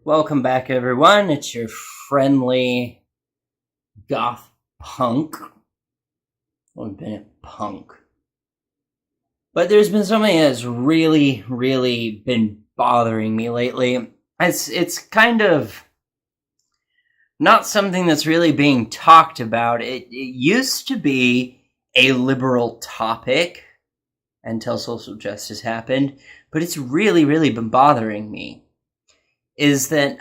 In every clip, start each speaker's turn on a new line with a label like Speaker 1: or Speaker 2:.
Speaker 1: Welcome back, everyone. It's your friendly goth punk. Well, I've been a punk. But there's been something that's really been bothering me lately. It's kind of not something that's really being talked about. It used to be a liberal topic until social justice happened, but it's really been bothering me. Is that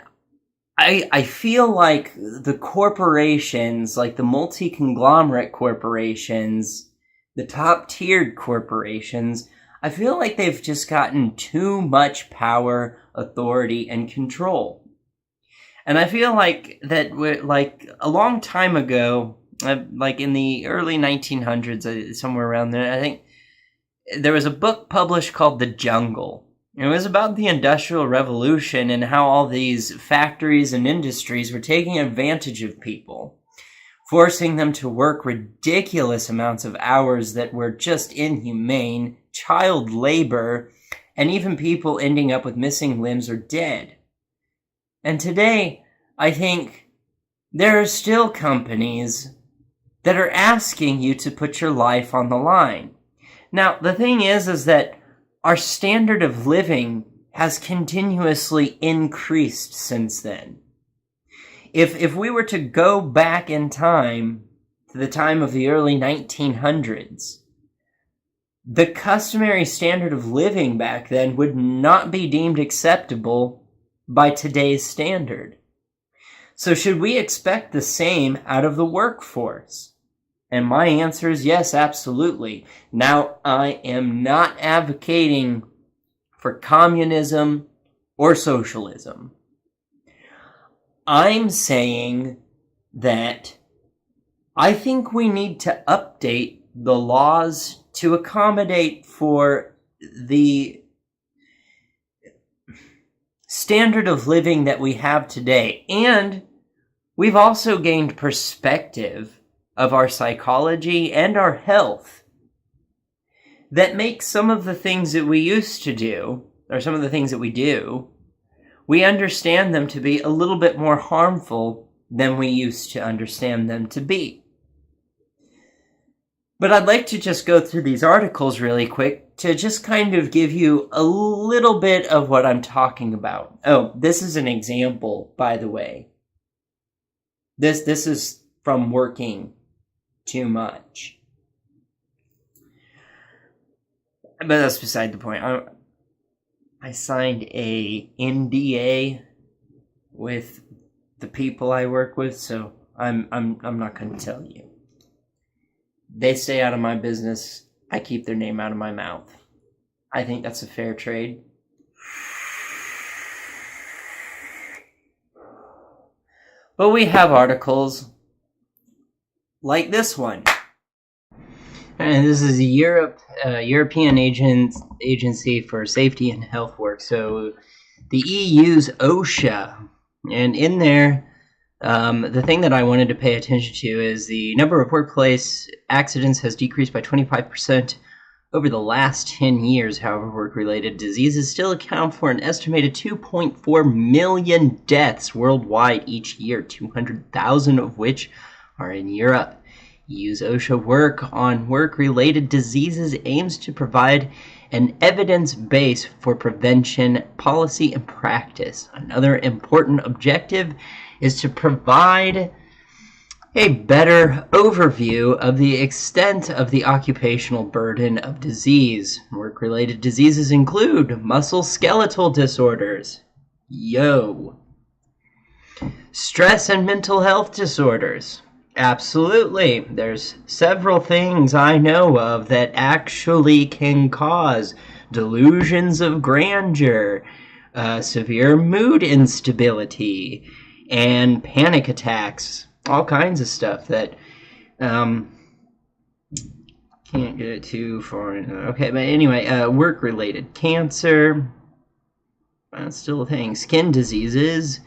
Speaker 1: I feel like the corporations, like the multi-conglomerate corporations, the top-tiered corporations, I feel like they've just gotten too much power, authority, and control. And I feel like that, like a long time ago, like in the early 1900s, somewhere around there, I think there was a book published called The Jungle. It was about the Industrial Revolution and how all these factories and industries were taking advantage of people, forcing them to work ridiculous amounts of hours that were just inhumane, child labor, and even people ending up with missing limbs or dead. And today, I think there are still companies that are asking you to put your life on the line. Now, the thing is that our standard of living has continuously increased since then. If we were to go back in time to the time of the early 1900s, the customary standard of living back then would not be deemed acceptable by today's standard. So should we expect the same out of the workforce? And my answer is yes, absolutely. Now, I am not advocating for communism or socialism. I'm saying that I think we need to update the laws to accommodate for the standard of living that we have today. And we've also gained perspective of our psychology and our health that makes some of the things that we used to do, or some of the things that we do, we understand them to be a little bit more harmful than we used to understand them to be. But I'd like to just go through these articles really quick to just kind of give you a little bit of what I'm talking about. Oh, this is an example, by the way. This is from Working Too Much. But that's beside the point. I signed a NDA with the people I work with, so I'm not going to tell you. They stay out of my business. I keep their name out of my mouth. I think that's a fair trade. But we have articles like this one. And this is a European Agency for Safety and Health Work. So the EU's OSHA. And in there, the thing that I wanted to pay attention to is the number of workplace accidents has decreased by 25% over the last 10 years. However, work-related diseases still account for an estimated 2.4 million deaths worldwide each year, 200,000 of which are in Europe. EU's OSHA work on work-related diseases aims to provide an evidence base for prevention, policy, and practice. Another important objective is to provide a better overview of the extent of the occupational burden of disease. Work-related diseases include musculoskeletal disorders, stress and mental health disorders. Absolutely. There's several things I know of that actually can cause delusions of grandeur, severe mood instability, and panic attacks. All kinds of stuff that can't get it too far. Okay, but anyway, work-related cancer, that's still a thing. Skin diseases,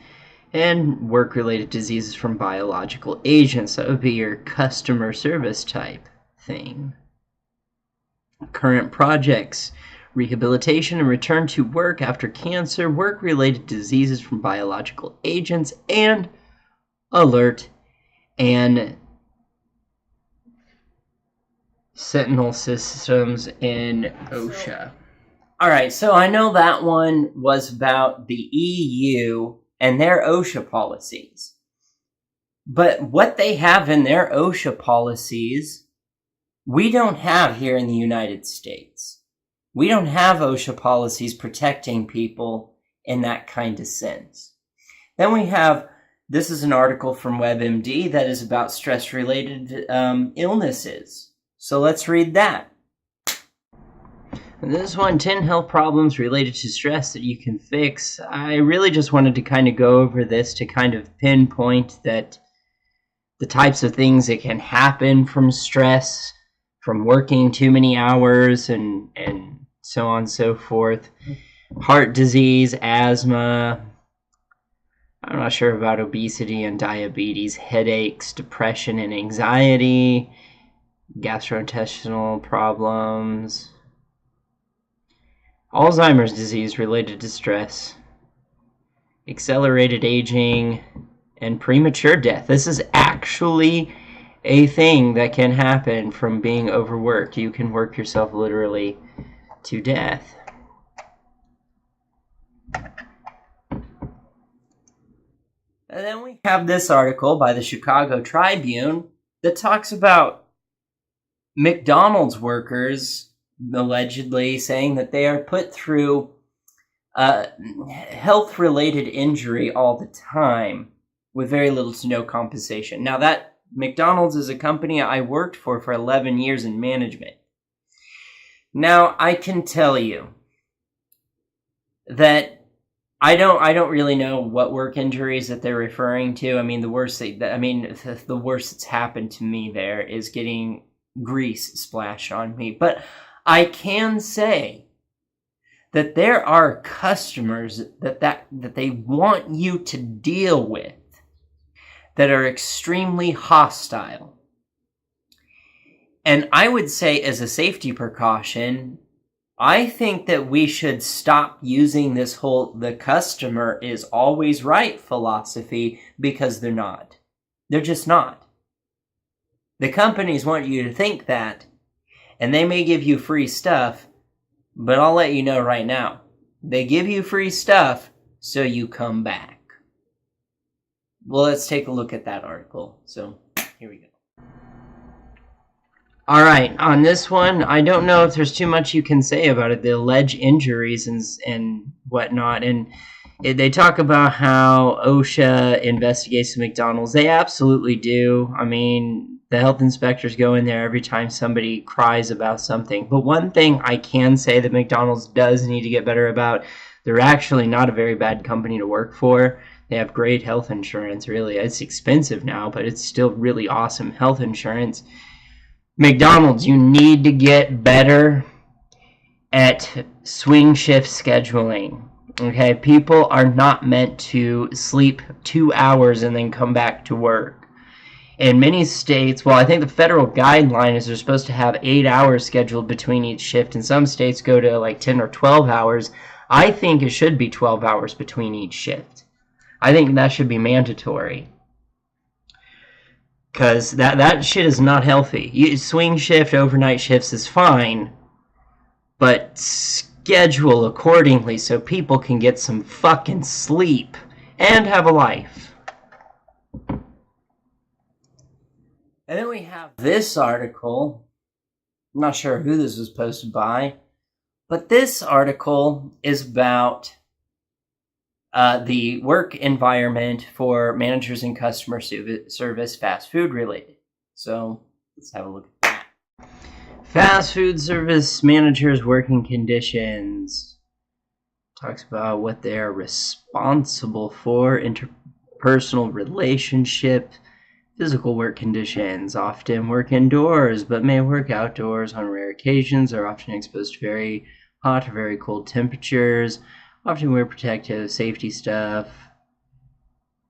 Speaker 1: and work-related diseases from biological agents. That would be your customer service type thing. Current projects rehabilitation and return to work after cancer, work-related diseases from biological agents, and alert and sentinel systems in OSHA. All right, so I know that one was about the EU and their OSHA policies. But what they have in their OSHA policies, we don't have here in the United States. We don't have OSHA policies protecting people in that kind of sense. Then we have, this is an article from WebMD that is about stress-related illnesses. So let's read that. And this one, 10 health problems related to stress that you can fix. I really just wanted to kind of go over this to kind of pinpoint that the types of things that can happen from stress, from working too many hours and so on and so forth. Heart disease, asthma, I'm not sure about obesity and diabetes, headaches, depression and anxiety, gastrointestinal problems, Alzheimer's disease related to stress, accelerated aging, and premature death. This is actually a thing that can happen from being overworked. You can work yourself literally to death. And then we have this article by the Chicago Tribune that talks about McDonald's workers allegedly saying that they are put through health-related injury all the time with very little to no compensation. Now, that McDonald's is a company I worked for 11 years in management. Now, I can tell you that I don't really know what work injuries that they're referring to. I mean, the worst that's happened to me there is getting grease splashed on me. But I can say that there are customers that they want you to deal with that are extremely hostile. And I would say, as a safety precaution, I think that we should stop using this whole "the customer is always right" philosophy, because they're not. They're just not. The companies want you to think that, and they may give you free stuff, but I'll let you know right now, they give you free stuff so you come back. Well, let's take a look at that article. So, here we go. All right, on this one, I don't know if there's too much you can say about it, the alleged injuries and whatnot. And they talk about how OSHA investigates the McDonald's. They absolutely do. I mean, the health inspectors go in there every time somebody cries about something. But one thing I can say that McDonald's does need to get better about, they're actually not a very bad company to work for. They have great health insurance, really. It's expensive now, but it's still really awesome health insurance. McDonald's, you need to get better at swing shift scheduling. Okay, people are not meant to sleep 2 hours and then come back to work. In many states, well, I think the federal guideline is they're supposed to have 8 hours scheduled between each shift, and some states go to like 10 or 12 hours. I think it should be 12 hours between each shift. I think that should be mandatory. Because that shit is not healthy. Swing shift, overnight shifts is fine, but schedule accordingly so people can get some fucking sleep and have a life. And then we have this article. I'm not sure who this was posted by, but this article is about the work environment for managers and customer service fast food related. So let's have a look at that. Fast food service managers' working conditions. Talks about what they are responsible for, interpersonal relationship, physical work conditions. Often work indoors, but may work outdoors on rare occasions. Are often exposed to very hot or very cold temperatures. Often wear protective safety stuff.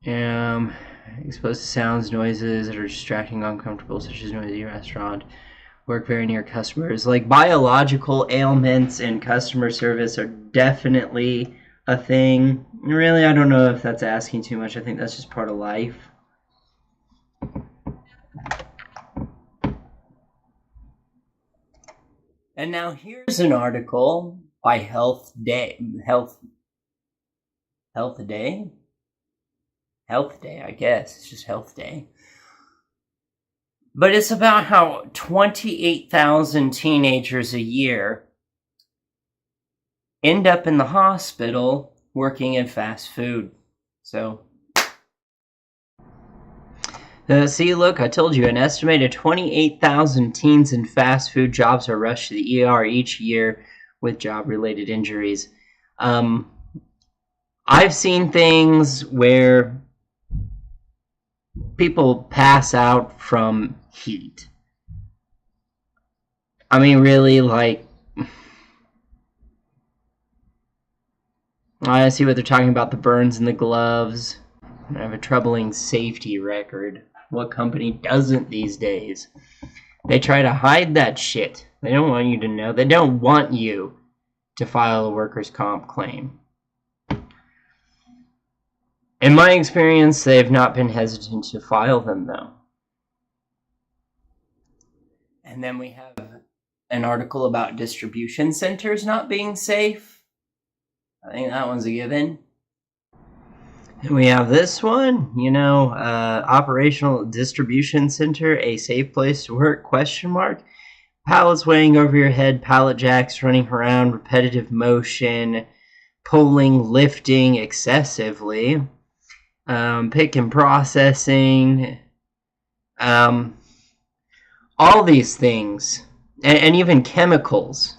Speaker 1: Exposed to sounds, noises that are distracting, uncomfortable, such as noisy restaurant. work very near customers. Like, biological ailments and customer service are definitely a thing. Really, I don't know if that's asking too much. I think that's just part of life. And now here's an article by HealthDay, I guess. It's just HealthDay. But it's about how 28,000 teenagers a year end up in the hospital working in fast food. So, see, look, I told you, an estimated 28,000 teens in fast food jobs are rushed to the ER each year with job-related injuries. I've seen things where people pass out from heat. I mean, really, like, I see what they're talking about, the burns in the gloves. I have a troubling safety record. What company doesn't these days? They try to hide that shit. They don't want you to know. They don't want you to file a workers' comp claim. In my experience, they've not been hesitant to file them, though. And then we have an article about distribution centers not being safe. I think that one's a given. And we have this one, operational distribution center, a safe place to work, ? Pallets weighing over your head, pallet jacks running around, repetitive motion, pulling, lifting excessively, pick and processing, all these things, and even chemicals,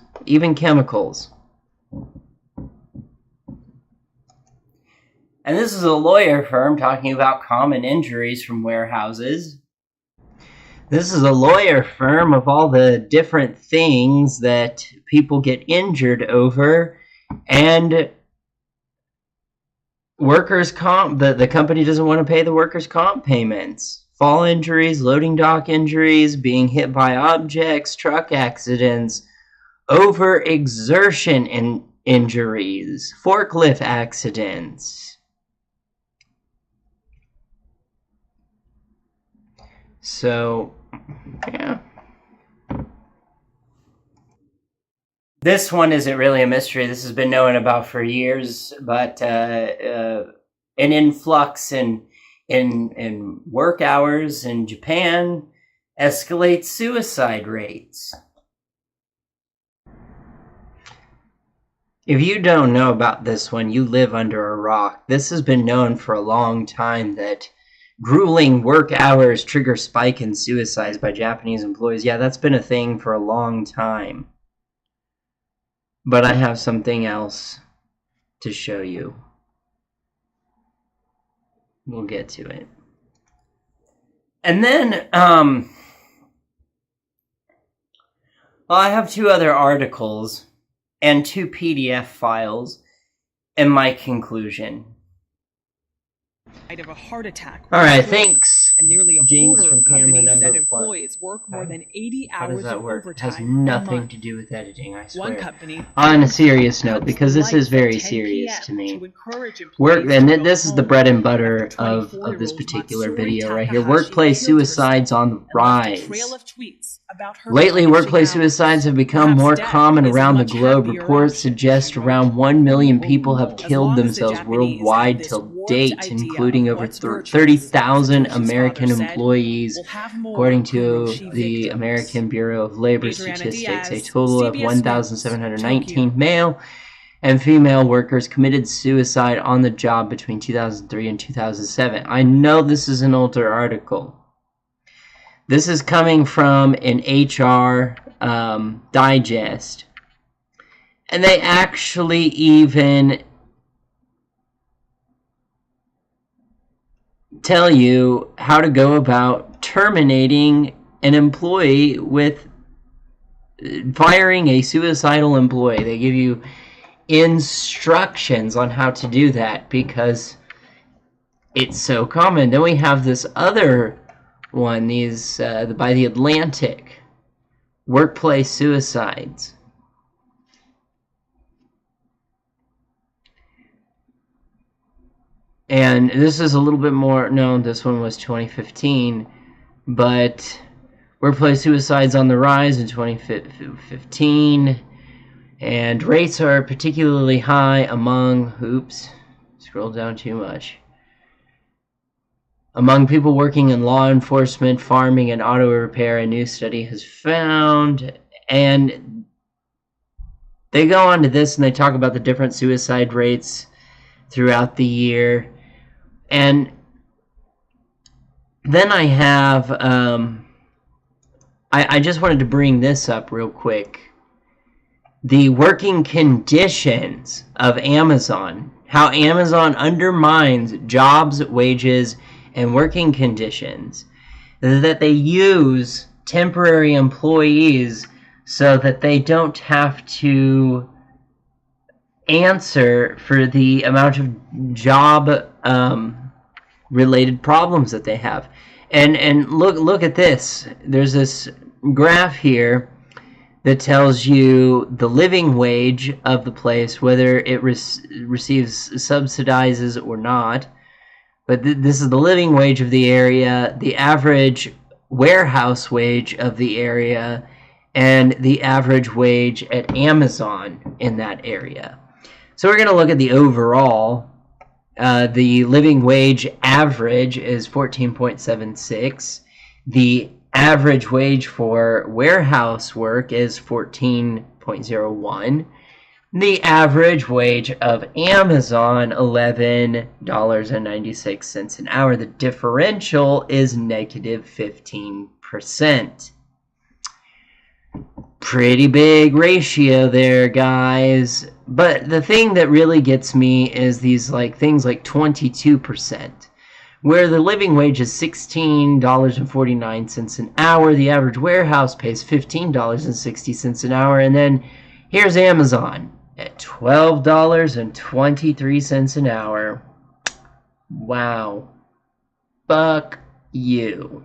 Speaker 1: And this is a lawyer firm talking about common injuries from warehouses. This is a lawyer firm of all the different things that people get injured over, and workers' comp, the company doesn't want to pay the workers' comp payments. Fall injuries, loading dock injuries, being hit by objects, truck accidents, overexertion injuries, forklift accidents. So, yeah. This one isn't really a mystery. This has been known about for years, but an influx in work hours in Japan escalates suicide rates. If you don't know about this one, you live under a rock. This has been known for a long time that grueling work hours trigger spike in suicides by Japanese employees. Yeah, that's been a thing for a long time. But I have something else to show you. We'll get to it. And then, I have two other articles and two PDF files in my conclusion.
Speaker 2: Of a heart attack.
Speaker 1: All right, thanks.
Speaker 2: And nearly a
Speaker 1: James
Speaker 2: quarter
Speaker 1: from
Speaker 2: of companies said
Speaker 1: number
Speaker 2: employees work more than 80
Speaker 1: How
Speaker 2: hours
Speaker 1: does that
Speaker 2: of
Speaker 1: work? It
Speaker 2: overtime
Speaker 1: has nothing
Speaker 2: a month.
Speaker 1: to do with editing, I swear.
Speaker 2: One company
Speaker 1: On a serious note, because this is very
Speaker 2: cuts
Speaker 1: serious
Speaker 2: lights
Speaker 1: to
Speaker 2: at 10
Speaker 1: me.
Speaker 2: to encourage employees
Speaker 1: Work,
Speaker 2: to
Speaker 1: and
Speaker 2: go
Speaker 1: this is the
Speaker 2: home
Speaker 1: bread and butter
Speaker 2: after
Speaker 1: of
Speaker 2: 24-year-old
Speaker 1: this particular
Speaker 2: Matsuri
Speaker 1: video right here.
Speaker 2: Takahashi
Speaker 1: Workplace
Speaker 2: killed herself
Speaker 1: suicides on the
Speaker 2: and left a trail
Speaker 1: rise.
Speaker 2: of tweets about her
Speaker 1: Lately,
Speaker 2: punishing
Speaker 1: workplace
Speaker 2: hours.
Speaker 1: suicides have become
Speaker 2: Perhaps
Speaker 1: more
Speaker 2: death
Speaker 1: common
Speaker 2: is a
Speaker 1: around the
Speaker 2: much
Speaker 1: globe.
Speaker 2: happier
Speaker 1: Reports
Speaker 2: option,
Speaker 1: suggest
Speaker 2: she wrote.
Speaker 1: around 1 million people have
Speaker 2: As
Speaker 1: killed
Speaker 2: long as the
Speaker 1: themselves
Speaker 2: Japanese
Speaker 1: worldwide
Speaker 2: have this
Speaker 1: till
Speaker 2: warped
Speaker 1: date,
Speaker 2: idea
Speaker 1: including
Speaker 2: of
Speaker 1: over
Speaker 2: what's virtuous,
Speaker 1: 30,000
Speaker 2: Satoshi's
Speaker 1: American
Speaker 2: father said,
Speaker 1: employees,
Speaker 2: "We'll have more
Speaker 1: according
Speaker 2: who will
Speaker 1: to
Speaker 2: achieve
Speaker 1: the
Speaker 2: victims."
Speaker 1: American Bureau of Labor
Speaker 2: Adriana
Speaker 1: Statistics. A
Speaker 2: Diaz,
Speaker 1: total of
Speaker 2: CBS
Speaker 1: 1,719
Speaker 2: News,
Speaker 1: male and female workers committed suicide on the job between 2003 and 2007. I know this is an older article. This is coming from an HR digest. And they actually even tell you how to go about terminating an employee with firing a suicidal employee. They give you instructions on how to do that because it's so common. Then we have this other one, these by The Atlantic, workplace suicides. And this is a little bit more, no, this one was 2015, but workplace suicides on the rise in 2015, and rates are particularly high among, scroll down too much, among people working in law enforcement, farming, and auto repair, a new study has found. And they go on to this and they talk about the different suicide rates throughout the year. And then I have, I just wanted to bring this up real quick. The working conditions of Amazon. How Amazon undermines jobs, wages, and working conditions. That they use temporary employees so that they don't have to answer for the amount of job related problems that they have. And look at this. There's this graph here that tells you the living wage of the place, whether it receives subsidizes or not. But this is the living wage of the area, the average warehouse wage of the area, and the average wage at Amazon in that area. So we're going to look at the overall. The living wage average is $14.76. The average wage for warehouse work is $14.01. The average wage of Amazon, $11.96 an hour. The differential is negative 15%. Pretty big ratio there, guys. But the thing that really gets me is these things like 22%, where the living wage is $16.49 an hour. The average warehouse pays $15.60 an hour. And then here's Amazon at $12.23 an hour. Wow. Fuck you.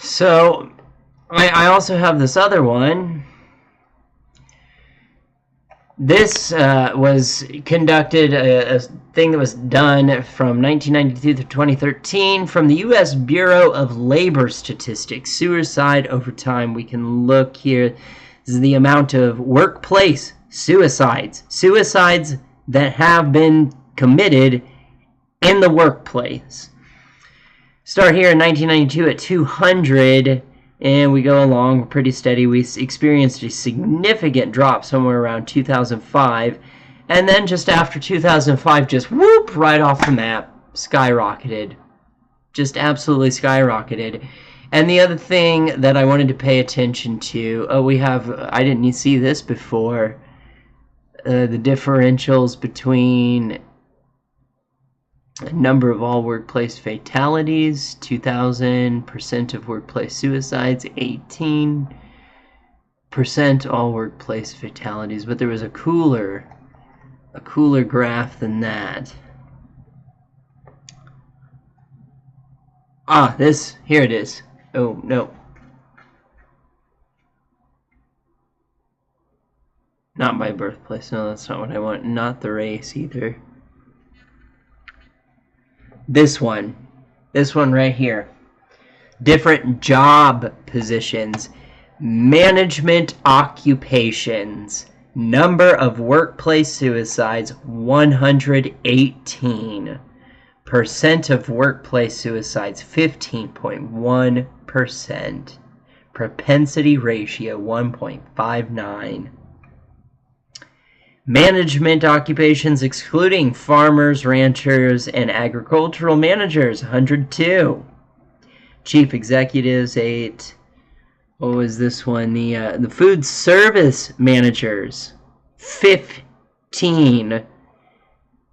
Speaker 1: So, I also have this other one. This was conducted, a thing that was done from 1992 to 2013 from the U.S. Bureau of Labor Statistics. Suicide over time. We can look here. This is the amount of workplace suicides. Suicides that have been committed in the workplace. Start here in 1992 at 200, and we go along pretty steady. We experienced a significant drop somewhere around 2005, and then just after 2005, just whoop, right off the map, skyrocketed. Just absolutely skyrocketed. And the other thing that I wanted to pay attention to, I didn't see this before, the differentials between number of all workplace fatalities, 2,000% of workplace suicides, 18% all workplace fatalities. But there was a cooler graph than that. Here it is. Oh, no. Not my birthplace. No, that's not what I want. Not the race either. This one right here. Different job positions. Management occupations. Number of workplace suicides, 118. Percent of workplace suicides, 15.1%. Propensity ratio, 1.59. Management occupations excluding farmers, ranchers, and agricultural managers, 102. Chief executives, 8. What was this one? The food service managers, 15,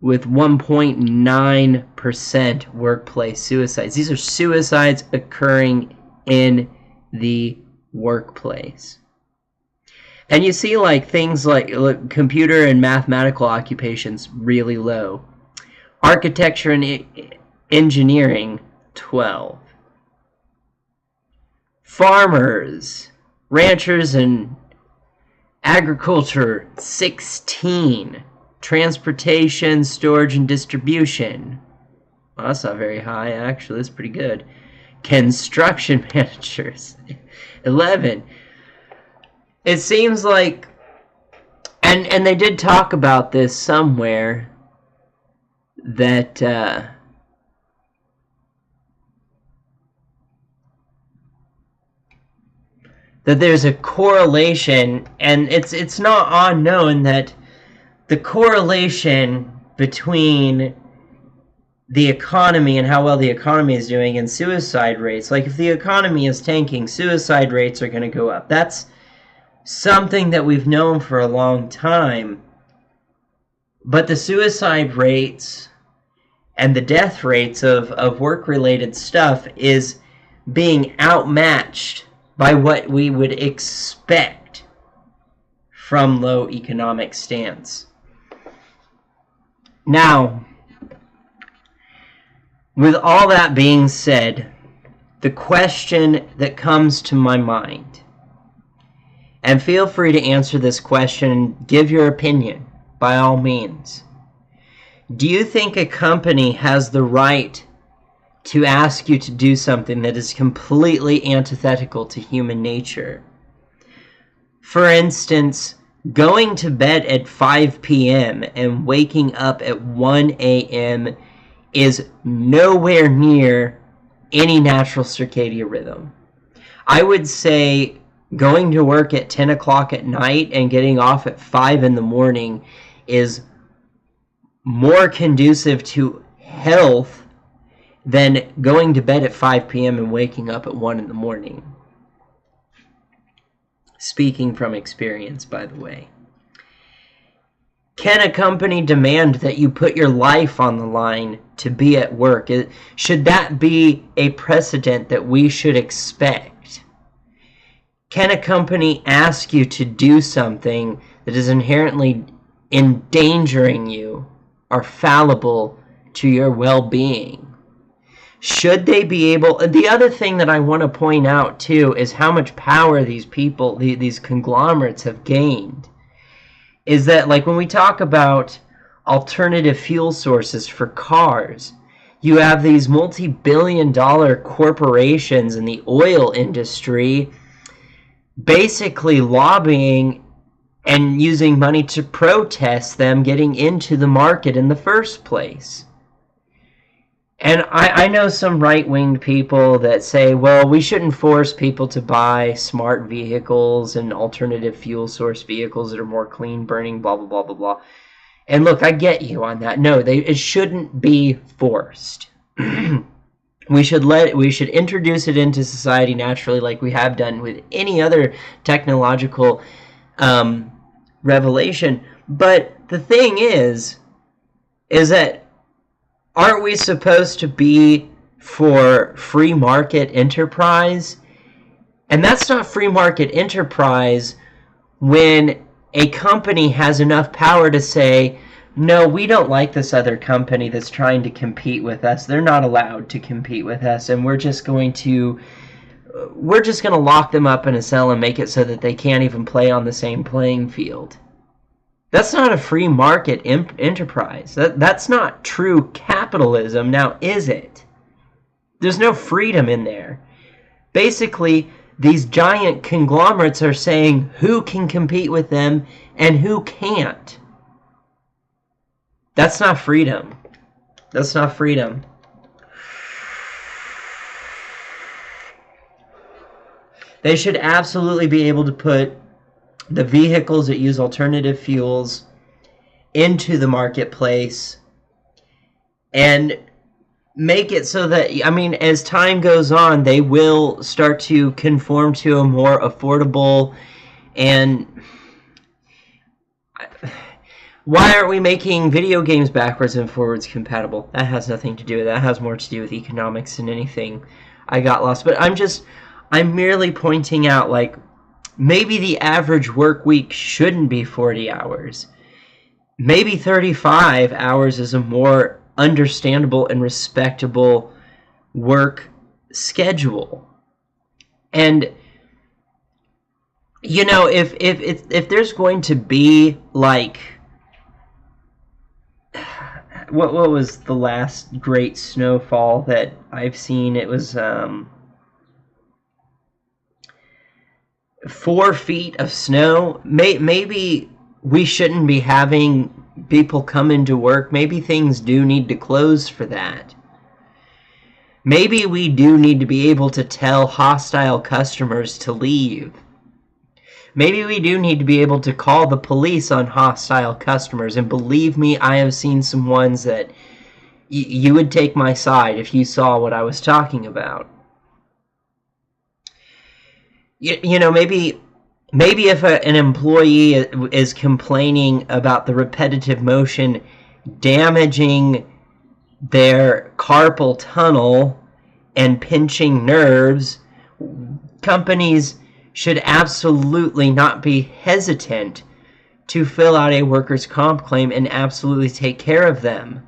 Speaker 1: with 1.9% workplace suicides. These are suicides occurring in the workplace. And you see things like computer and mathematical occupations really low. Architecture and engineering, 12. Farmers, ranchers, and agriculture, 16. Transportation, storage, and distribution. Well, that's not very high, actually. That's pretty good. Construction managers, 11. It seems like, and they did talk about this somewhere, that that there's a correlation, and it's not unknown that the correlation between the economy and how well the economy is doing and suicide rates. Like, if the economy is tanking, suicide rates are going to go up. That's something that we've known for a long time. But the suicide rates and the death rates of work-related stuff is being outmatched by what we would expect from low economic stance. Now, with all that being said, the question that comes to my mind, and feel free to answer this question and give your opinion, by all means. Do you think a company has the right to ask you to do something that is completely antithetical to human nature? For instance, going to bed at 5 p.m. and waking up at 1 a.m. is nowhere near any natural circadian rhythm. I would say going to work at 10 o'clock at night and getting off at 5 in the morning is more conducive to health than going to bed at 5 p.m. and waking up at 1 in the morning. Speaking from experience, by the way. Can a company demand that you put your life on the line to be at work? Should that be a precedent that we should expect? Can a company ask you to do something that is inherently endangering you or fallible to your well-being? Should they be able... The other thing that I want to point out, too, is how much power these people, these conglomerates have gained. Is that, like, when we talk about alternative fuel sources for cars, you have these multi-billion-dollar corporations in the oil industry basically lobbying and using money to protest them getting into the market in the first place. And I know some right-winged people that say, well, we shouldn't force people to buy smart vehicles and alternative fuel source vehicles that are more clean burning, blah, blah, blah, blah, blah. And look, I get you on that. No, it shouldn't be forced. We should introduce it into society naturally, like we have done with any other technological revelation. But the thing is that aren't we supposed to be for free market enterprise? And that's not free market enterprise when a company has enough power to say, no, we don't like this other company that's trying to compete with us. They're not allowed to compete with us, and we're just going to lock them up in a cell and make it so that they can't even play on the same playing field. That's not a free market enterprise. That's not true capitalism, now is it? There's no freedom in there. Basically, these giant conglomerates are saying who can compete with them and who can't. That's not freedom. That's not freedom. They should absolutely be able to put the vehicles that use alternative fuels into the marketplace and make it so that, I mean, as time goes on, they will start to conform to a more affordable and... Why aren't we making video games backwards and forwards compatible? That has nothing to do with that. It has more to do with economics than anything. I got lost. But I'm merely pointing out, like, maybe the average work week shouldn't be 40 hours. Maybe 35 hours is a more understandable and respectable work schedule. And you know, if there's going to be like, what was the last great snowfall that I've seen? It was 4 feet of snow. Maybe we shouldn't be having people come into work. Maybe things do need to close for that. Maybe we do need to be able to tell hostile customers to leave. Maybe we do need to be able to call the police on hostile customers. And believe me, I have seen some ones that you would take my side if you saw what I was talking about. You know, maybe if an employee is complaining about the repetitive motion damaging their carpal tunnel and pinching nerves, companies should absolutely not be hesitant to fill out a workers' comp claim and absolutely take care of them.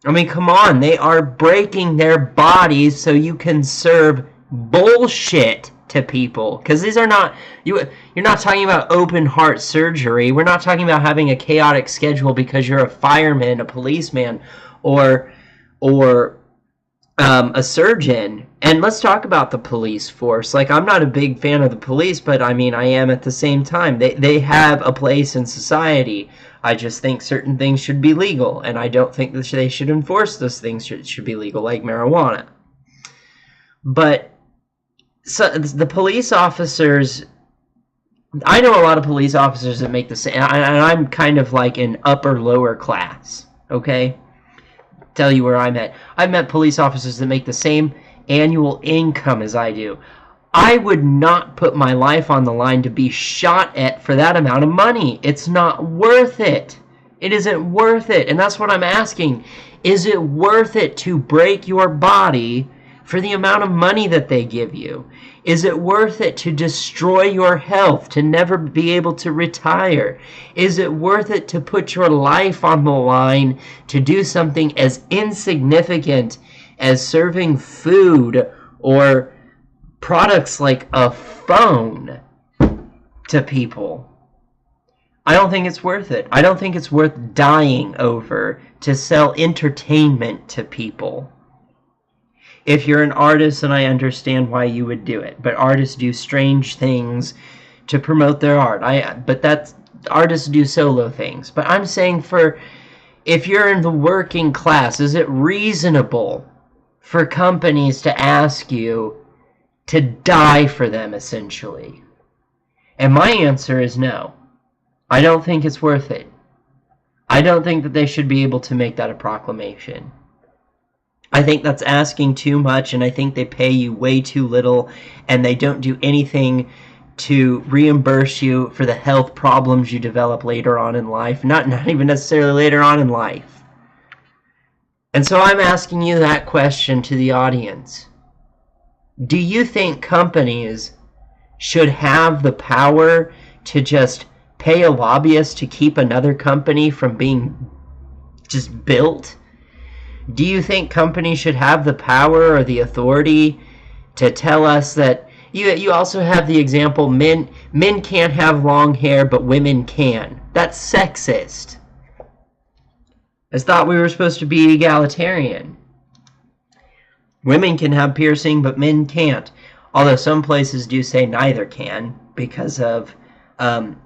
Speaker 1: I mean, come on, they are breaking their bodies so you can serve bullshit to people. Because these are not, you're not talking about open heart surgery. We're not talking about having a chaotic schedule because you're a fireman, a policeman, or a surgeon. And let's talk about the police force. Like, I'm not a big fan of the police, but I mean, I am at the same time. They have a place in society. I just think certain things should be legal, and I don't think that they should enforce those things should be legal, like marijuana. But so the police officers, I know a lot of police officers that make the same, and I'm kind of like an upper lower class, okay? Tell you where I'm at. I've met police officers that make the same annual income as I do. I would not put my life on the line to be shot at for that amount of money. It's not worth it. It isn't worth it. And that's what I'm asking. Is it worth it to break your body for the amount of money that they give you? Is it worth it to destroy your health, to never be able to retire? Is it worth it to put your life on the line to do something as insignificant as serving food or products like a phone to people? I don't think it's worth it. I don't think it's worth dying over to sell entertainment to people. If you're an artist, then I understand why you would do it. But artists do strange things to promote their art. Artists do solo things. But I'm saying if you're in the working class, is it reasonable for companies to ask you to die for them, essentially? And my answer is no. I don't think it's worth it. I don't think that they should be able to make that a proclamation. I think that's asking too much, and I think they pay you way too little, and they don't do anything to reimburse you for the health problems you develop later on in life. Not even necessarily later on in life. And so I'm asking you that question to the audience. Do you think companies should have the power to just pay a lobbyist to keep another company from being just built? Do you think companies should have the power or the authority to tell us that you also have the example men can't have long hair but women can? That's sexist. I thought we were supposed to be egalitarian. Women can have piercing but men can't. Although some places do say neither can because of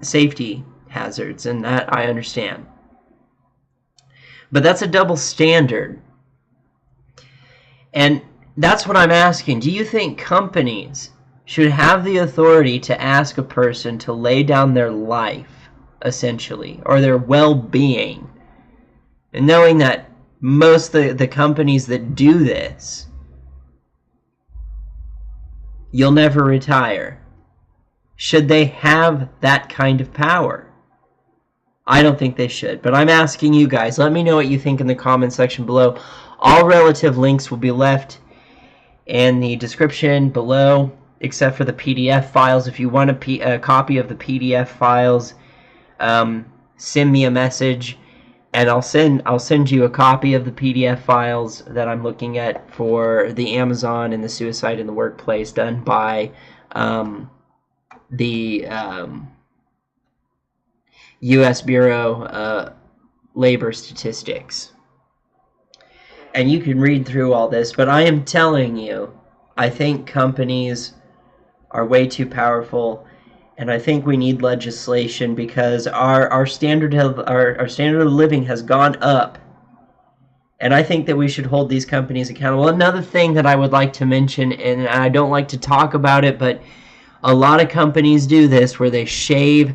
Speaker 1: safety hazards, and that I understand. But that's a double standard. And that's what I'm asking. Do you think companies should have the authority to ask a person to lay down their life, essentially, or their well-being? And knowing that most of the companies that do this, you'll never retire. Should they have that kind of power? I don't think they should, but I'm asking you guys. Let me know what you think in the comment section below. All relative links will be left in the description below, except for the PDF files. If you want a copy of the PDF files, send me a message. And I'll send you a copy of the PDF files that I'm looking at for the Amazon and the suicide in the workplace done by the U.S. Bureau of Labor Statistics. And you can read through all this, but I am telling you, I think companies are way too powerful, and I think we need legislation because our standard of living has gone up, and I think that we should hold these companies accountable. Another thing that I would like to mention, and I don't like to talk about it, but a lot of companies do this where they shave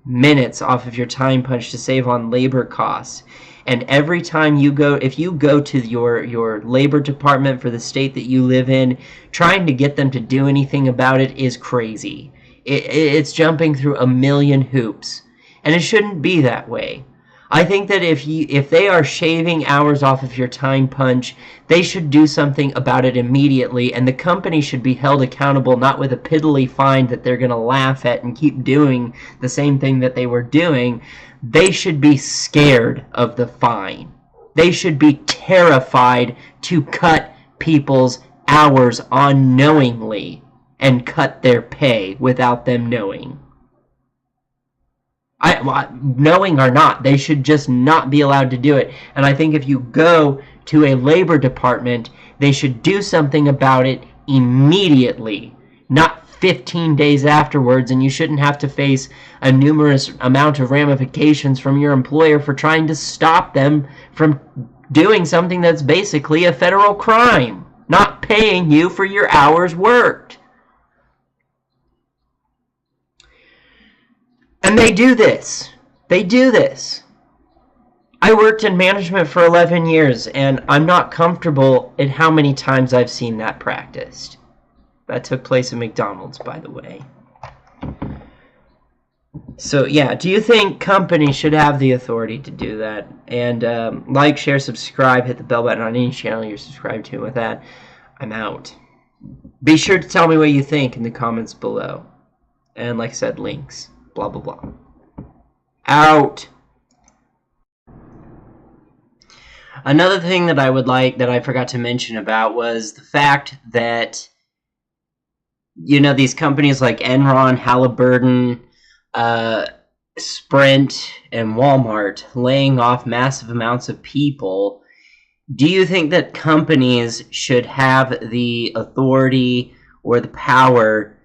Speaker 1: minutes off of your time punch to save on labor costs. And every time you go, if you go to your labor department for the state that you live in, trying to get them to do anything about it is crazy. It's jumping through a million hoops, and it shouldn't be that way. I think that if they are shaving hours off of your time punch, they should do something about it immediately, and the company should be held accountable, not with a piddly fine that they're going to laugh at and keep doing the same thing that they were doing. They should be scared of the fine. They should be terrified to cut people's hours unknowingly and cut their pay without them knowing. Knowing or not, they should just not be allowed to do it. And I think if you go to a labor department, they should do something about it immediately, not 15 days afterwards, and you shouldn't have to face a numerous amount of ramifications from your employer for trying to stop them from doing something that's basically a federal crime, not paying you for your hours worked. And they do this. They do this. I worked in management for 11 years, and I'm not comfortable at how many times I've seen that practiced. That took place at McDonald's, by the way. So, yeah, do you think companies should have the authority to do that? And like, share, subscribe, hit the bell button on any channel you're subscribed to. With that, I'm out. Be sure to tell me what you think in the comments below. And like I said, links. Blah, blah, blah. Out. Another thing that I forgot to mention about was the fact that, you know, these companies like Enron, Halliburton, Sprint, and Walmart laying off massive amounts of people. Do you think that companies should have the authority or the power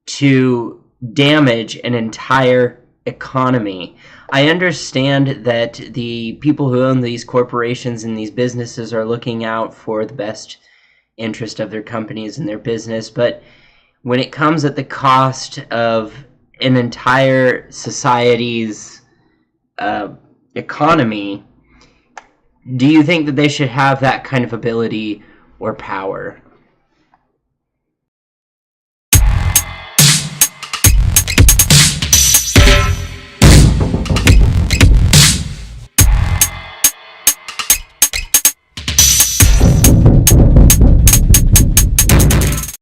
Speaker 1: to damage an entire economy? I understand that the people who own these corporations and these businesses are looking out for the best interest of their companies and their business, but when it comes at the cost of an entire society's economy, do you think that they should have that kind of ability or power?